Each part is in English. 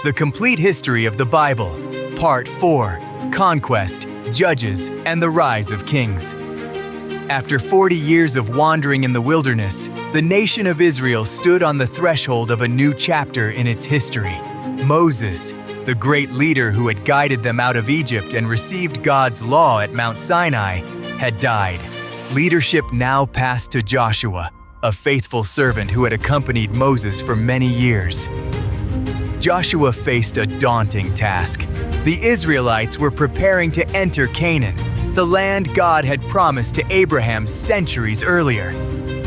The Complete History of the Bible, Part 4, Conquest, Judges, and the Rise of Kings. After 40 years of wandering in the wilderness, the nation of Israel stood on the threshold of a new chapter in its history. Moses, the great leader who had guided them out of Egypt and received God's law at Mount Sinai, had died. Leadership now passed to Joshua, a faithful servant who had accompanied Moses for many years. Joshua faced a daunting task. The Israelites were preparing to enter Canaan, the land God had promised to Abraham centuries earlier.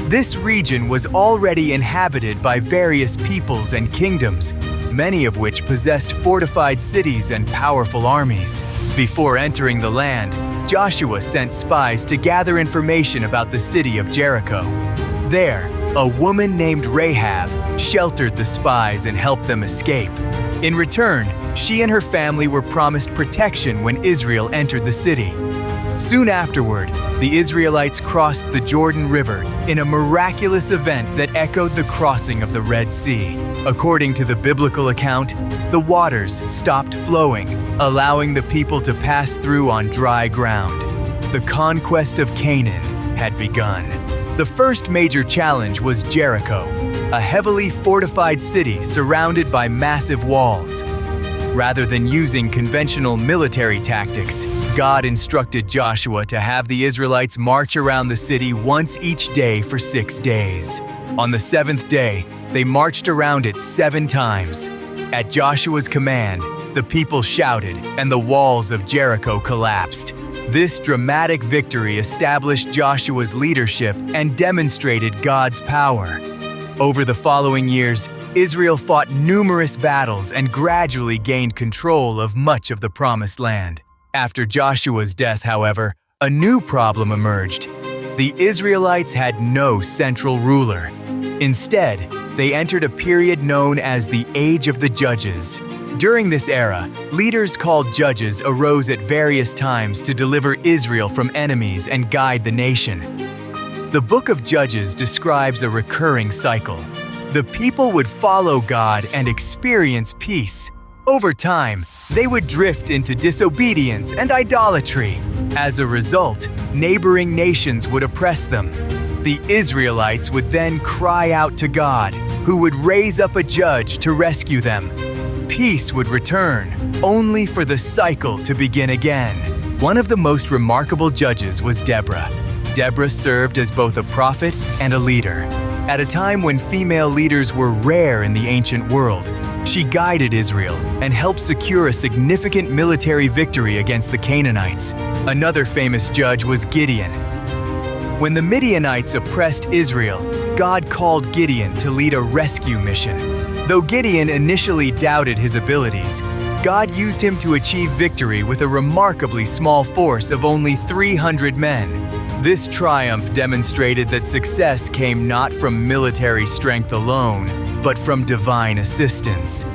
This region was already inhabited by various peoples and kingdoms, many of which possessed fortified cities and powerful armies. Before entering the land, Joshua sent spies to gather information about the city of Jericho. There, a woman named Rahab sheltered the spies and helped them escape. In return, she and her family were promised protection when Israel entered the city. Soon afterward, the Israelites crossed the Jordan River in a miraculous event that echoed the crossing of the Red Sea. According to the biblical account, the waters stopped flowing, allowing the people to pass through on dry ground. The conquest of Canaan had begun. The first major challenge was Jericho, a heavily fortified city surrounded by massive walls. Rather than using conventional military tactics, God instructed Joshua to have the Israelites march around the city once each day for 6 days. On the 7th day, they marched around it 7 times. At Joshua's command, the people shouted and the walls of Jericho collapsed. This dramatic victory established Joshua's leadership and demonstrated God's power. Over the following years, Israel fought numerous battles and gradually gained control of much of the Promised Land. After Joshua's death, however, a new problem emerged. The Israelites had no central ruler. Instead, they entered a period known as the Age of the Judges. During this era, leaders called judges arose at various times to deliver Israel from enemies and guide the nation. The Book of Judges describes a recurring cycle. The people would follow God and experience peace. Over time, they would drift into disobedience and idolatry. As a result, neighboring nations would oppress them. The Israelites would then cry out to God, who would raise up a judge to rescue them. Peace would return, only for the cycle to begin again. One of the most remarkable judges was Deborah. Deborah served as both a prophet and a leader. At a time when female leaders were rare in the ancient world, she guided Israel and helped secure a significant military victory against the Canaanites. Another famous judge was Gideon. When the Midianites oppressed Israel, God called Gideon to lead a rescue mission. Though Gideon initially doubted his abilities, God used him to achieve victory with a remarkably small force of only 300 men. This triumph demonstrated that success came not from military strength alone, but from divine assistance.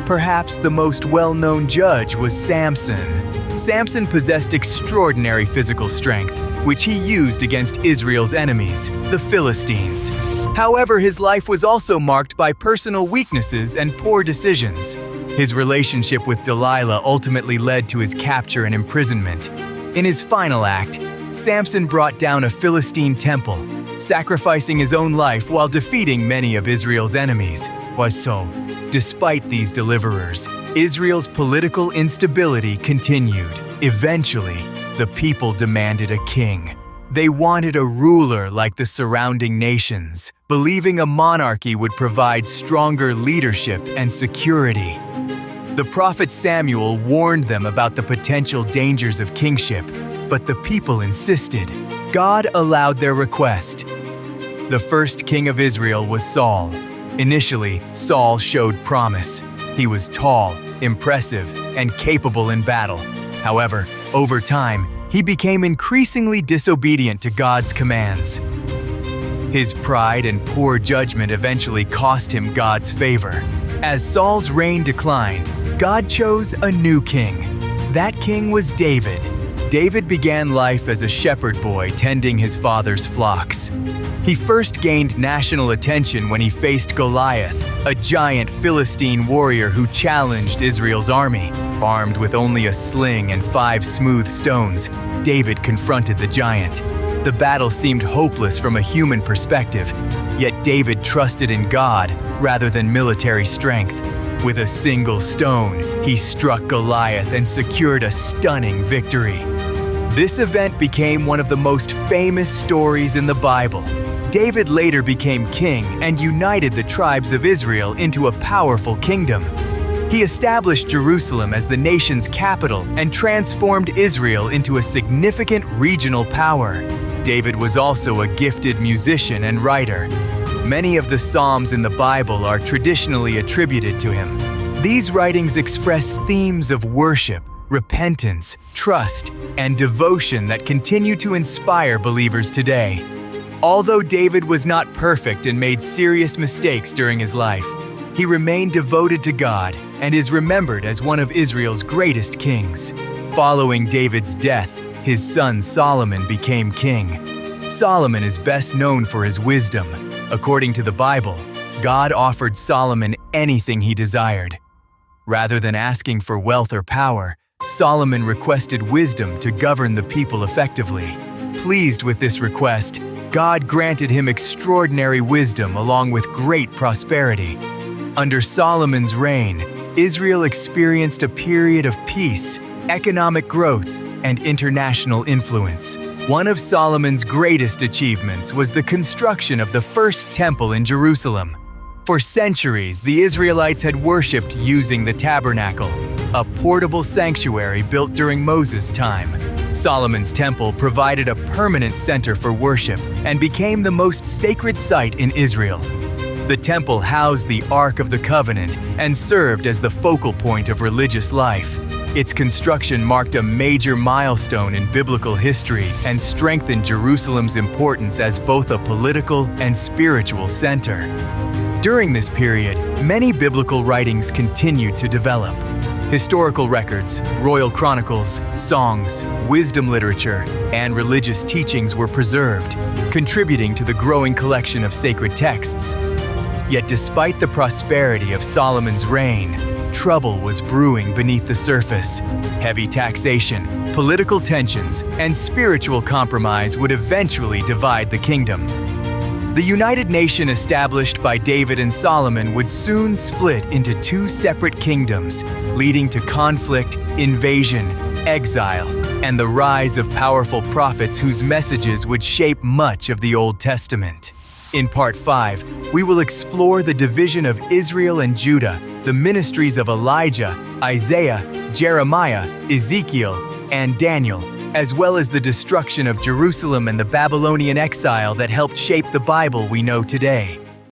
Perhaps the most well-known judge was Samson. Samson possessed extraordinary physical strength, which he used against Israel's enemies, the Philistines. However, his life was also marked by personal weaknesses and poor decisions. His relationship with Delilah ultimately led to his capture and imprisonment. In his final act, Samson brought down a Philistine temple, sacrificing his own life while defeating many of Israel's enemies. So, despite these deliverers, Israel's political instability continued. Eventually, the people demanded a king. They wanted a ruler like the surrounding nations, believing a monarchy would provide stronger leadership and security. The prophet Samuel warned them about the potential dangers of kingship, but the people insisted. God allowed their request. The first king of Israel was Saul. Initially, Saul showed promise. He was tall, impressive, and capable in battle. However, over time, he became increasingly disobedient to God's commands. His pride and poor judgment eventually cost him God's favor. As Saul's reign declined, God chose a new king. That king was David. David began life as a shepherd boy tending his father's flocks. He first gained national attention when he faced Goliath, a giant Philistine warrior who challenged Israel's army. Armed with only a sling and 5 smooth stones, David confronted the giant. The battle seemed hopeless from a human perspective, yet David trusted in God rather than military strength. With a single stone, he struck Goliath and secured a stunning victory. This event became one of the most famous stories in the Bible. David later became king and united the tribes of Israel into a powerful kingdom. He established Jerusalem as the nation's capital and transformed Israel into a significant regional power. David was also a gifted musician and writer. Many of the Psalms in the Bible are traditionally attributed to him. These writings express themes of worship, repentance, trust, and devotion that continue to inspire believers today. Although David was not perfect and made serious mistakes during his life, he remained devoted to God and is remembered as one of Israel's greatest kings. Following David's death, his son Solomon became king. Solomon is best known for his wisdom. According to the Bible, God offered Solomon anything he desired. Rather than asking for wealth or power, Solomon requested wisdom to govern the people effectively. Pleased with this request, God granted him extraordinary wisdom along with great prosperity. Under Solomon's reign, Israel experienced a period of peace, economic growth, and international influence. One of Solomon's greatest achievements was the construction of the first temple in Jerusalem. For centuries, the Israelites had worshipped using the tabernacle, a portable sanctuary built during Moses' time. Solomon's temple provided a permanent center for worship and became the most sacred site in Israel. The temple housed the Ark of the Covenant and served as the focal point of religious life. Its construction marked a major milestone in biblical history and strengthened Jerusalem's importance as both a political and spiritual center. During this period, many biblical writings continued to develop. Historical records, royal chronicles, songs, wisdom literature, and religious teachings were preserved, contributing to the growing collection of sacred texts. Yet despite the prosperity of Solomon's reign, trouble was brewing beneath the surface. Heavy taxation, political tensions, and spiritual compromise would eventually divide the kingdom. The united nation established by David and Solomon would soon split into 2 separate kingdoms, leading to conflict, invasion, exile, and the rise of powerful prophets whose messages would shape much of the Old Testament. In Part 5, we will explore the division of Israel and Judah, the ministries of Elijah, Isaiah, Jeremiah, Ezekiel, and Daniel, as well as the destruction of Jerusalem and the Babylonian exile that helped shape the Bible we know today.